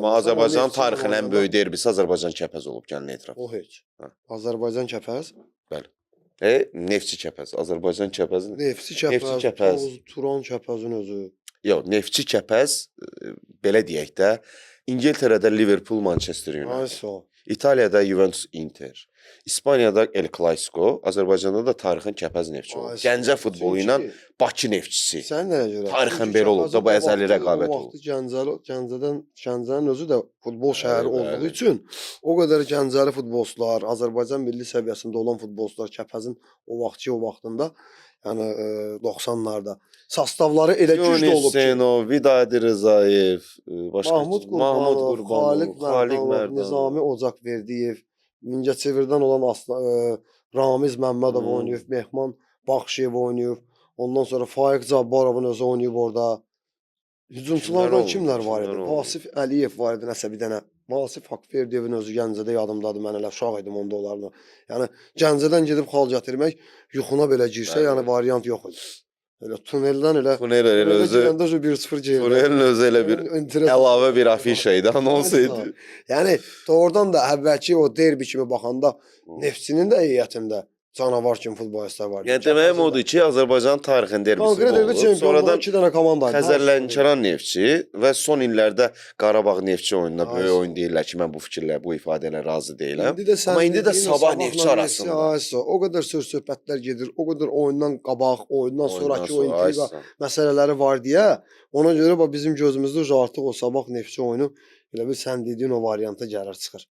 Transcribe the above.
Amma Azərbaycanın tarixinin ən böyük derbisi Azərbaycan Kəpəz olub, gəlin etiraf. O heç. Hə. Azərbaycan Kəpəz. Bəli. Neftçi Kəpəz, Azərbaycan Kəpəz. Neftçi Neftçi Kəpəz, Kəpəz. Turan Kəpəzin özü. Yox, Neftçi Kəpəz, belə deyək də, İngiltərədə Liverpool, Manchester United, Ayso. İtaliyada Juventus, Inter, İspaniyada El Clasico, Azərbaycanda da tarixin Kəpəz Neftçi olub. Gəncə futbolu ilə Bakı Neftçisi. Sən nəyə görə? Tarixən belə olub da, bu əzəli rəqabət olub. Gəncənin özü də futbol şəhəri olduğu üçün o qədər Gəncəli futbolçular, Azərbaycan milli səviyyəsində olan futbolçular Kəpəzin o vaxtında, yəni 90-larda sastavları elə güclü olub ki, Hüseynov, Vidadi Rızayev, Mahmud Qurbanov, Xaliq Mərdanov, Nizami Ocaqverdiyev, Mingəçevirdən olan Ramiz Məmmədov oynayıb, Mehman Baxşiyev oynayıb, ondan sonra Faiq Cabbarovun özü oynayıb orada. Hücumçulardan kimlər var idi? Vasif Əliyev var idi, nəsə bir dənə. Vasif Haqverdiyevin özü Gəncədə yadımdadır, mən elə uşaq idim onda onlarla. Yəni Gəncədən gedib xal gətirmək yuxuna belə girsə, yəni variant yox idi. Elə tuneldən elə özü 1-0 geyir. Tunelin özü elə bir əlavə bir afişa idi, anons idi. Yəni doğrudan da əvvəlki o derbi kimi baxanda Neftçinin də heyətində canavar kimi futbolistlər var. Yəni deməyim odur ki, Azərbaycanın tarixinin derbisi olub. Sonradan 2 dənə komanda. Xəzərlənkəran Neftçi və son illərdə Qarabağ Neftçi oyununa böyük oyun deyirlər ki, mən bu fikirlə, bu ifadələrə razı deyiləm. Amma indi də Sabah Neftçi arasında. O qədər söz-söhbətlər gedir, o qədər oyundan qabaq, oyundan sonraki o intriqa məsələləri var deyə, ona görə bizim gözümüzdə artıq o Sabah Neftçi oyunu elə bir sən dediyin o varianta gəlir çıxır.